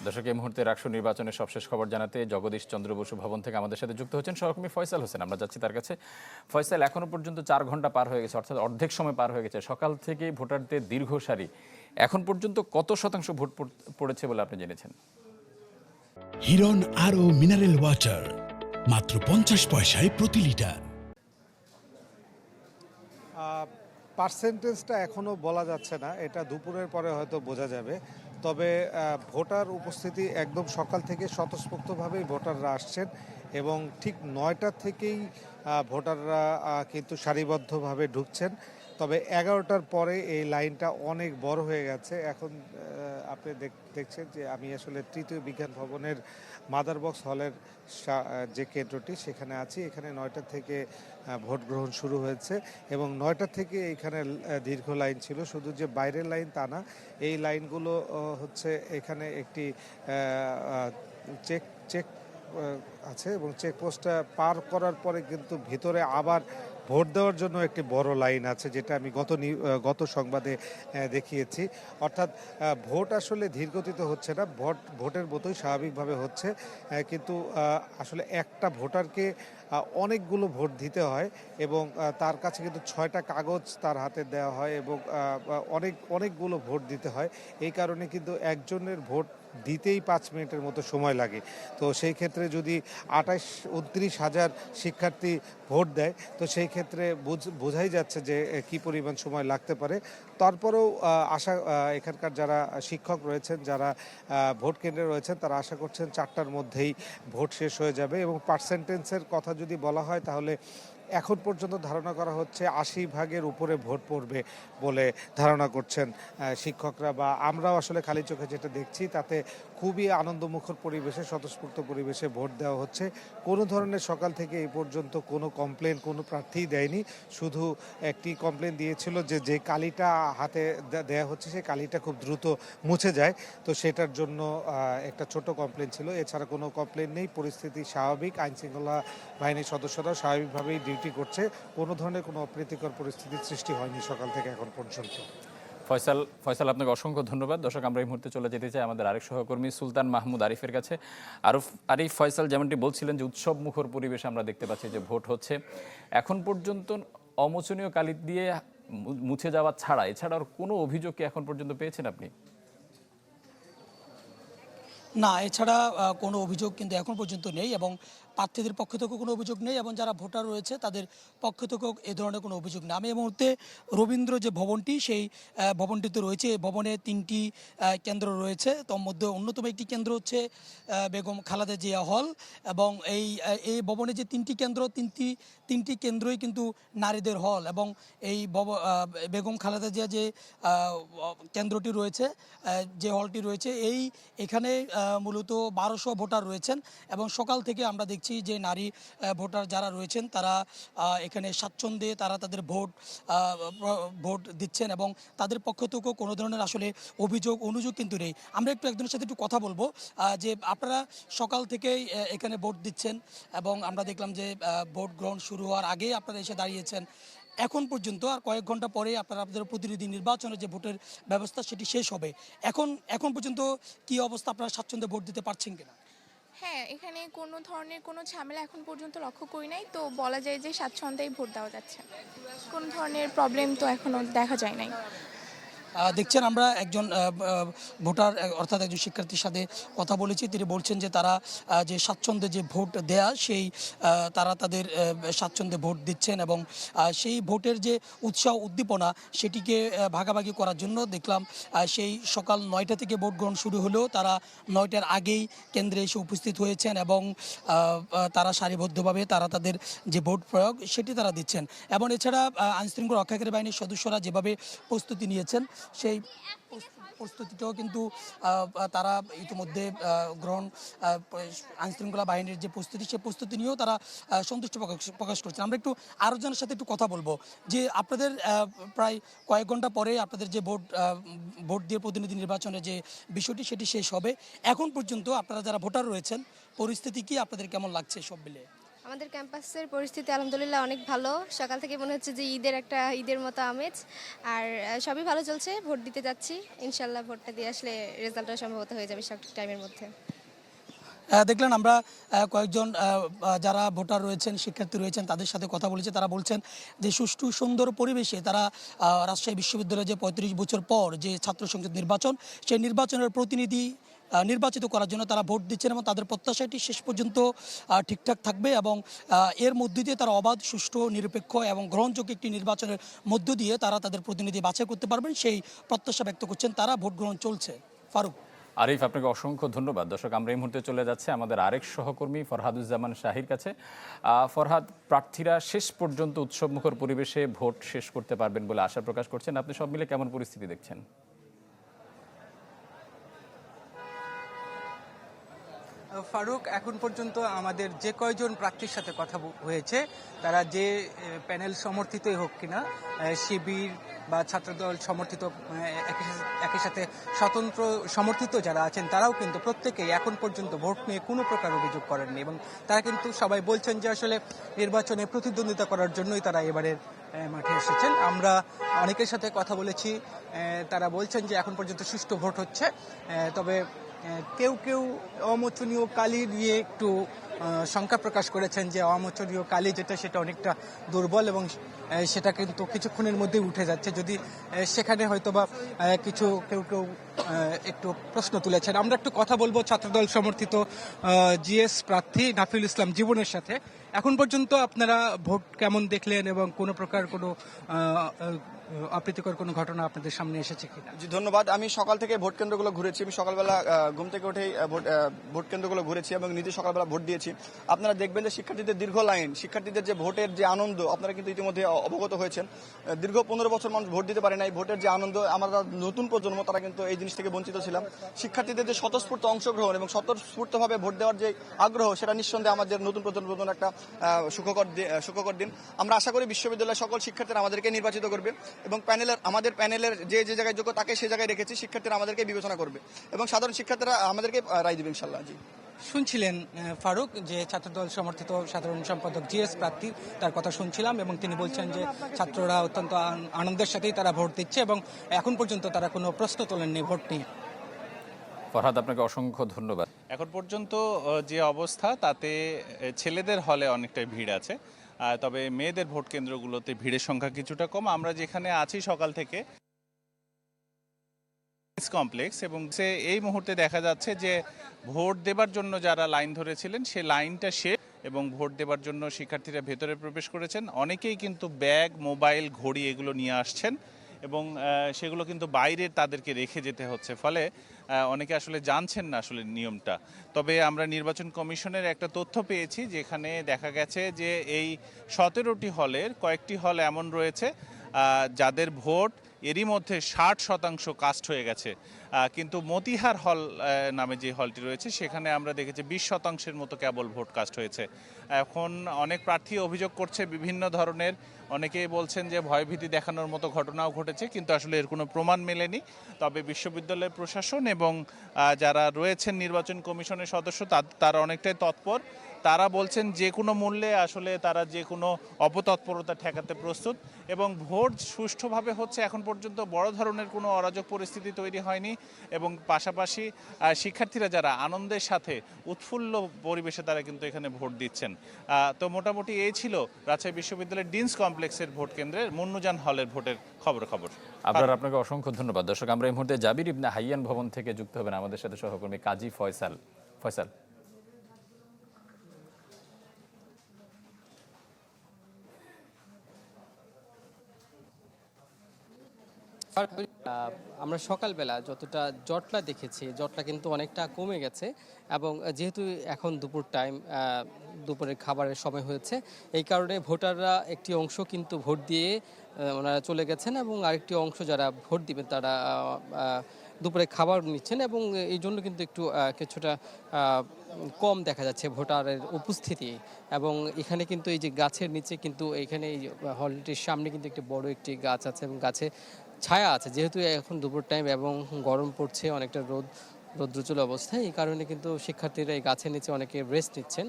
দর্শক, এই মুহূর্তে রাষ্ট্র নির্বাচনের সবশেষ খবর জানাতে জগদীশ চন্দ্র বসু ভবন থেকে আমাদের সাথে যুক্ত হচ্ছেন সহকর্মী ফয়সাল হোসেন। আমরা যাচ্ছি তার কাছে। ফয়সাল, এখনো পর্যন্ত 4 ঘন্টা পার হয়ে গেছে, অর্থাৎ অর্ধেক সময় পার হয়ে গেছে। সকাল থেকে ভোটারদের দীর্ঘ সারি। এখন পর্যন্ত কত শতাংশ ভোট পড়েছে বলে আপনি জেনেছেন? হিরন আরও মিনারেল ওয়াটার মাত্র 50 পয়সায় প্রতি লিটার। পার্সেন্টেজটা এখনও বলা যাচ্ছে না, এটা দুপুরের পরে হয়তো বোঝা যাবে। তবে ভোটার উপস্থিতি একদম সকাল থেকে স্বতঃস্ফূর্তভাবেই ভোটাররা আসছেন এবং ঠিক 9টা থেকেই ভোটাররা কিন্তু সারিবদ্ধভাবে ঢুকছেন। তবে 11টার পরে এই লাইনটা অনেক বড় হয়ে গেছে। এখন আপনি দেখছেন যে আমি আসলে তৃতীয় বিজ্ঞান ভবনের মাদার বক্স হলের যে কেন্দ্রটি সেখানে আছি। এখানে 9টা থেকে ভোট গ্রহণ শুরু হয়েছে এবং 9টা থেকে এখানে দীর্ঘ লাইন ছিল। শুধু যে বাইরের লাইন তা না, এই লাইনগুলো হচ্ছে এখানে একটি চেক চেক আছে এবং চেকপোস্টটা পার করার পরে কিন্তু ভিতরে আবার ভোট দেওয়ার জন্য একটি বড় লাইন আছে, যেটা আমি গত সংবাদে দেখিয়েছি। অর্থাৎ ভোট আসলে ধীরগতিতে হচ্ছে না, ভোটের মতোই স্বাভাবিকভাবে হচ্ছে, কিন্তু আসলে একটা ভোটারকে অনেকগুলো ভোট দিতে হয় এবং তার কাছে কিন্তু 6টা কাগজ তার হাতে দেওয়া হয় এবং অনেকগুলো ভোট দিতে হয়। এই কারণে কিন্তু একজনের ভোট দিতেই 5 মিনিটের মতো সময় লাগে। তো সেই ক্ষেত্রে যদি 29 হাজার শিক্ষার্থী ভোট দেয়, তো সেই ক্ষেত্রে বোঝাই যাচ্ছে যে কি পরিমাণ সময় লাগতে পারে। তারপরেও এখানকার যারা শিক্ষক রয়েছেন, যারা ভোট কেন্দ্রে রয়েছেন, তারা আশা করছেন 4টার মধ্যেই ভোট শেষ হয়ে যাবে। এবং পার্সেন্টেজের কথা যদি বলা হয়, তাহলে এখন পর্যন্ত ধারণা করা হচ্ছে 80% উপরে ভোট পড়বে বলে ধারণা করছেন শিক্ষকরা, বা আমরাও আসলে খালি চোখে যেটা দেখছি তাতে খুবই আনন্দমুখর পরিবেশে, স্বতঃস্ফূর্ত পরিবেশে ভোট দেওয়া হচ্ছে। কোনো ধরনের সকাল থেকে এই পর্যন্ত কোনো কমপ্লেন কোনো প্রার্থীই দেয়নি। শুধু একটি কমপ্লেন দিয়েছিল যে কালিটা হাতে দেয়া হচ্ছে সেই কালিটা খুব দ্রুত মুছে যায়, তো সেটার জন্য একটা ছোট কমপ্লেন ছিল। এছাড়া কোনো কমপ্লেন নেই, পরিস্থিতি স্বাভাবিক। আইনশৃঙ্খলা বাহিনীর সদস্যরা স্বাভাবিকভাবেই ডিউটি করছে। কোনো ধরনের কোনো অপ্রীতিকর পরিস্থিতির সৃষ্টি হয়নি সকাল থেকে এখন পর্যন্ত। ফয়সাল, আপনাকে অসংখ্য ধন্যবাদ। দর্শক, আমরা এই মুহূর্তে চলে যেতে চাই আমাদের আরেক সহকর্মী সুলতান মাহমুদ আরিফের কাছে। আরিফ, ফয়সাল যেমনটি বলছিলেন যে উৎসব মুখর পরিবেশে আমরা দেখতে পাচ্ছি যে ভোট হচ্ছে। এখন পর্যন্ত অমোচনীয় কালি দিয়ে মুছে যাওয়া ছাড়া এছাড়া আর কোনো অভিযোগ কি এখন পর্যন্ত পেয়েছেন আপনি? না, এছাড়া কোনো অভিযোগ কিন্তু এখন পর্যন্ত নেই এবং প্রার্থীদের পক্ষ থেকেও কোনো অভিযোগ নেই এবং যারা ভোটার রয়েছে তাদের পক্ষ থেকেও এ ধরনের কোনো অভিযোগ নেই। আমি এই মুহূর্তে রবীন্দ্র যে ভবনটি, সেই ভবনটিতে রয়েছে। এই ভবনে 3টি কেন্দ্র রয়েছে। তার মধ্যে অন্যতম একটি কেন্দ্র হচ্ছে বেগম খালেদা জিয়া হল এবং এই ভবনে যে 3টি কেন্দ্র, তিনটি কেন্দ্রই কিন্তু নারীদের হল এবং এই বেগম খালেদা জিয়া যে কেন্দ্রটি রয়েছে, যে হলটি রয়েছে, এখানে মূলত 1200 ভোটার রয়েছেন এবং সকাল থেকে আমরা দেখছি যে নারী ভোটার যারা রয়েছেন তারা এখানে স্বাচ্ছন্দ্যে তারা তাদের ভোট দিচ্ছেন এবং তাদের পক্ষ থেকেও কোনো ধরনের আসলে অনুযোগ কিন্তু নেই। আমরা একজনের সাথে একটু কথা বলবো যে আপনারা সকাল থেকেই এখানে ভোট দিচ্ছেন এবং আমরা দেখলাম যে ভোট গ্রহণ শুরু হওয়ার আগেই আপনারা এসে দাঁড়িয়েছেন। এখন পর্যন্ত আর কয়েক ঘন্টা পরে আপনাদের প্রতিনিধি নির্বাচনের যে ভোটের ব্যবস্থা সেটি শেষ হবে। এখন পর্যন্ত কি অবস্থা, আপনারা স্বাচ্ছন্দ্যে ভোট দিতে পারছেন কিনা? হ্যাঁ, এখানে কোনো ধরনের কোনো ঝামেলা এখন পর্যন্ত লক্ষ্য করি নাই, তো বলা যায় যে স্বাচ্ছন্দ্যেই ভোট দেওয়া যাচ্ছে। কোনো ধরনের প্রবলেম তো এখনও দেখা যায় নাই। দেখছেন, আমরা একজন ভোটার অর্থাৎ একজন শিক্ষার্থীর সাথে কথা বলেছি। তিনি বলছেন যে তারা যে স্বাচ্ছন্দ্যে যে ভোট দেয়া তারা তাদের স্বাচ্ছন্দ্যে ভোট দিচ্ছেন এবং সেই ভোটের যে উৎসাহ উদ্দীপনা সেটিকে ভাগাভাগি করার জন্য দেখলাম সেই সকাল 9টা থেকে ভোট গ্রহণ শুরু হলেও তারা 9টার আগেই কেন্দ্রে এসে উপস্থিত হয়েছেন এবং তারা সারিবদ্ধভাবে তারা তাদের যে ভোট প্রয়োগ সেটি তারা দিচ্ছেন। এবং এছাড়া আইনশৃঙ্খলা রক্ষাকারী বাহিনীর সদস্যরা যেভাবে প্রস্তুতি নিয়েছেন সেই প্রস্তুতিটাও কিন্তু তারা ইতিমধ্যে আইনশৃঙ্খলা বাহিনীর যে প্রস্তুতি, সেই প্রস্তুতি নিয়েও তারা সন্তুষ্ট প্রকাশ করছেন। আমরা আরও জনের সাথে একটু কথা বলবো যে আপনাদের প্রায় কয়েক ঘন্টা পরে আপনাদের যে ভোট দিয়ে প্রতিনিধি নির্বাচনের যে বিষয়টি সেটি শেষ হবে। এখন পর্যন্ত আপনারা যারা ভোটার রয়েছেন, পরিস্থিতি কি, আপনাদের কেমন লাগছে সব মিলে? আমাদের ক্যাম্পাসের পরিস্থিতি আলহামদুলিল্লাহ অনেক ভালো। সকাল থেকে মনে হচ্ছে যে ঈদের মতো আমেজ। আর সবই ভালো চলছে। ভোট দিতে যাচ্ছি। ইনশাল্লাহ ভোটটা দিয়ে আসলে রেজাল্টটা সম্ভবত হয়ে যাবে সঠিক টাইমের মধ্যে। দেখলেন আমরা কয়েকজন যারা ভোটার রয়েছেন, শিক্ষার্থী রয়েছেন, তাদের সাথে কথা বলেছি। তারা বলছেন যে সুষ্ঠু সুন্দর পরিবেশে তারা রাজশাহী বিশ্ববিদ্যালয়ে যে ৩৫ বছর পর যে ছাত্র সংসদ নির্বাচন, সেই নির্বাচনের প্রতিনিধি নির্বাচিত করার জন্য তারা ভোট দিচ্ছেন এবং তাদের প্রত্যাশাটি শেষ পর্যন্ত ঠিকঠাক থাকবে এবং এর মধ্য দিয়ে তারা অবাধ, সুষ্ঠু, নিরপেক্ষ এবং গ্রহণযোগ্য একটি নির্বাচনের মধ্য দিয়ে তারা তাদের প্রতিনিধি বাছাই করতে পারবেন, সেই প্রত্যাশা ব্যক্ত করছেন তারা। ভোট গ্রহণ চলছে। ফারুক। আরিফ, আপনাকে অসংখ্য ধন্যবাদ। দর্শক, আমরা এই মুহূর্তে চলে যাচ্ছে আমাদের আরেক সহকর্মী ফরহাদুজ্জামান শাহির কাছে। ফরহাদ, প্রার্থীরা শেষ পর্যন্ত উৎসবমুখর পরিবেশে ভোট শেষ করতে পারবেন বলে আশা প্রকাশ করছেন। আপনি সব মিলে কেমন পরিস্থিতি দেখছেন? ফারুক, এখন পর্যন্ত আমাদের যে কয়জন প্রার্থীর সাথে কথা হয়েছে, তারা যে প্যানেল সমর্থিতই হোক কিনা, শিবির বা ছাত্রদল সমর্থিত, একই সাথে স্বতন্ত্র সমর্থিত যারা আছেন, তারাও কিন্তু প্রত্যেকেই এখন পর্যন্ত ভোট নিয়ে কোনো প্রকার অভিযোগ করেননি এবং তারা কিন্তু সবাই বলছেন যে আসলে নির্বাচনে প্রতিদ্বন্দ্বিতা করার জন্যই তারা এবারের মাঠে এসেছেন। আমরা অনেকের সাথে কথা বলেছি, তারা বলছেন যে এখন পর্যন্ত সুষ্ঠু ভোট হচ্ছে। তবে কেউ কেউ অমোচনীয় কালি নিয়ে একটু শঙ্কা প্রকাশ করেছেন যে অমোচনীয় কালি যেটা, সেটা অনেকটা দুর্বল এবং সেটা কিন্তু কিছুক্ষণের মধ্যেই উঠে যাচ্ছে। যদি সেখানে হয়তো বা কেউ একটু প্রশ্ন তুলেছেন। আমরা একটু কথা বলবো ছাত্রদল সমর্থিত জিএস প্রার্থী নাফিউল ইসলাম জীবনের সাথে। এখন পর্যন্ত আপনারা ভোট কেমন দেখলেন এবং কোনো প্রকার কোনো অপ্রীতিকর কোনো ঘটনা আপনাদের সামনে এসেছে কিনা? জি, ধন্যবাদ। আমি সকাল থেকে ভোট কেন্দ্রগুলো ঘুরেছি। আমি সকালবেলা ঘুম থেকে উঠেই ভোট কেন্দ্রগুলো ঘুরেছি এবং নিজে সকালবেলা ভোট দিয়েছি। আপনারা দেখবেন যে শিক্ষার্থীদের দীর্ঘ লাইন, শিক্ষার্থীদের যে ভোটের যে আনন্দ, আপনারা কিন্তু ইতিমধ্যে অবগত হয়েছেন। দীর্ঘ 15 বছর মানুষ ভোট দিতে পারে না। এই ভোটের যে আনন্দ, আমরা নতুন প্রজন্ম তারা কিন্তু এই জিনিস থেকে বঞ্চিত ছিলাম। শিক্ষার্থীদের যে স্বতঃস্ফূর্ত অংশগ্রহণ এবং স্বতঃস্ফূর্তভাবে ভোট দেওয়ার যে আগ্রহ, সেটা নিঃসন্দেহে আমাদের নতুন প্রজন্মের জন্য একটা সুখকর দিন। আমরা আশা করি বিশ্ববিদ্যালয়ের সকল শিক্ষার্থীরা আমাদেরকে নির্বাচিত করবে এবং আমাদের প্যানেলের যে জায়গায় যোগ্য তাকে সেই জায়গায় রেখেছি। শিক্ষার্থীরা আমাদেরকে বিবেচনা করবে এবং সাধারণ শিক্ষার্থীরা আমাদেরকে রায় দিবে ইনশাল্লাহ। জি, শুনছিলেন ফারুক, যে ছাত্রদল সমর্থিত সাধারণ সম্পাদক জিএস প্রার্থী, তার কথা শুনছিলাম এবং তিনি বলছেন যে ছাত্ররা অত্যন্ত আনন্দের সাথেই তারা ভোট দিচ্ছে এবং এখন পর্যন্ত তারা কোনো প্রশ্ন তোলেননি ভোট নিয়ে। ফরহাদ, আপনাকে অসংখ্য ধন্যবাদ। এখন পর্যন্ত যে অবস্থা, তাতে ছেলেদের হলে অনেকটাই ভিড় আছে, তবে মেয়েদের ভোট কেন্দ্রগুলোতে ভিড়ের সংখ্যা কিছুটা কম। আমরা যেখানে আছি সকাল থেকে কমপ্লেক্স, এবং এই মুহূর্তে দেখা যাচ্ছে যে ভোট দেবার জন্য যারা লাইন ধরেছিলেন সে লাইনটা শেষ এবং ভোট দেবার জন্য শিক্ষার্থীরা ভেতরে প্রবেশ করেছেন। অনেকেই কিন্তু ব্যাগ, মোবাইল, ঘড়ি এগুলো নিয়ে আসছেন এবং সেগুলো কিন্তু বাইরে তাদেরকে রেখে যেতে হচ্ছে, ফলে অনেকে আসলে জানছেন না আসলে নিয়মটা। তবে আমরা নির্বাচন কমিশনের একটা তথ্য পেয়েছি, যেখানে দেখা গেছে যে এই 17টি হলের কয়েকটি হল এমন রয়েছে যাদের ভোট এরই মধ্যে 60% কাস্ট হয়ে গেছে, কিন্তু মতিহার হল নামে যে হলটি রয়েছে সেখানে আমরা দেখেছি 20% মতো কেবল ভোট কাস্ট হয়েছে। এখন অনেক প্রার্থী অভিযোগ করছে বিভিন্ন ধরনের, অনেকেই বলছেন যে ভয়ভীতি দেখানোর মতো ঘটনাও ঘটেছে, কিন্তু আসলে এর কোনো প্রমাণ মেলেনি। তবে বিশ্ববিদ্যালয় প্রশাসন এবং যারা রয়েছেন নির্বাচন কমিশনের সদস্য, তারা অনেকটাই তৎপর। তারা বলছেন যে কোনো মূল্যে আসলে তারা যে কোনো অপতৎপরতা ঠেকাতে প্রস্তুত এবং ভোট সুষ্ঠুভাবে হচ্ছে। এখন পর্যন্ত বড় ধরনের কোনো অরাজক পরিস্থিতি তৈরি হয়নি এবং পাশাপাশি শিক্ষার্থীরা যারা আনন্দের সাথে উৎফুল্ল পরিবেশে তারা কিন্তু এখানে ভোট দিচ্ছেন। তো মোটামুটি এই ছিল রাজশাহী বিশ্ববিদ্যালয়ের ডিনস কমপ্লেক্সের ভোট কেন্দ্রের মুন্নুজান হলের ভোটের খবর। আপনাকে অসংখ্য ধন্যবাদ। দর্শক, আমরা এই মুহূর্তে জাবির ইবনে হাইয়ান ভবন থেকে যুক্ত হবেন আমাদের সাথে সহকর্মী কাজী ফয়সাল। আমরা সকালবেলা যতটা জটলা দেখেছি, জটলা কিন্তু অনেকটা কমে গেছে এবং যেহেতু এখন দুপুর টাইম, দুপুরের খাবারের সময় হয়েছে, এই কারণে ভোটাররা একটি অংশ কিন্তু ভোট দিয়ে ওনারা চলে গেছেন এবং আরেকটি অংশ যারা ভোট দিবেন তারা দুপুরে খাবার নিচ্ছেন এবং এই জন্য কিন্তু একটু কিছুটা কম দেখা যাচ্ছে ভোটারের উপস্থিতি। এবং এখানে কিন্তু এই যে গাছের নিচে কিন্তু এখানে এই হলটির সামনে কিন্তু একটি বড় একটি গাছ আছে এবং গাছে ছায়া আছে, যেহেতু এখন দুপুর টাইম এবং গরম পড়ছে, অনেকটা রোদ রৌদ্রোজ্জ্বল অবস্থায়। এই কারণে কিন্তু শিক্ষার্থীরা এই গাছের নিচে অনেকে রেস্ট নিচ্ছেন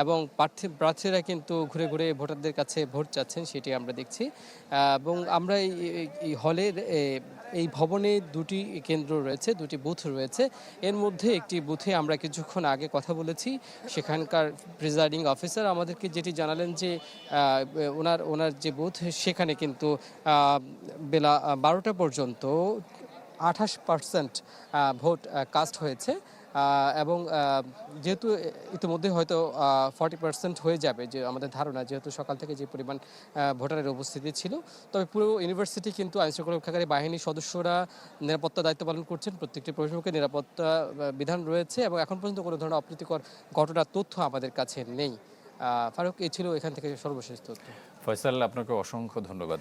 এবং প্রার্থীরা কিন্তু ঘুরে ঘুরে ভোটারদের কাছে ভোট চাচ্ছেন, সেটি আমরা দেখছি। এবং আমরা এই হলের এই ভবনে দুটি কেন্দ্র রয়েছে, দুটি বুথ রয়েছে। এর মধ্যে একটি বুথে আমরা কিছুক্ষণ আগে কথা বলেছি, সেখানকার প্রিজাইডিং অফিসার আমাদেরকে যেটি জানালেন যে ওনার যে বুথ সেখানে কিন্তু বেলা 12টা পর্যন্ত 28% ভোট কাস্ট হয়েছে এবং যেহেতু ইতিমধ্যে হয়তো 40% হয়ে যাবে, যে আমাদের ধারণা, যেহেতু সকাল থেকে যে পরিমাণ ভোটারের উপস্থিতি ছিল। তবে পুরো ইউনিভার্সিটি কিন্তু আইনশৃঙ্খলা রক্ষাকারী বাহিনীর সদস্যরা নিরাপত্তা দায়িত্ব পালন করছেন, প্রত্যেকটি প্রবেশমুখে নিরাপত্তা বিধান রয়েছে এবং এখন পর্যন্ত কোনো ধরনের অপ্রীতিকর ঘটনার তথ্য আমাদের কাছে নেই। ফারুক, এই ছিল এখান থেকে সর্বশেষ তথ্য। ফয়সাল, আপনাকে অসংখ্য ধন্যবাদ।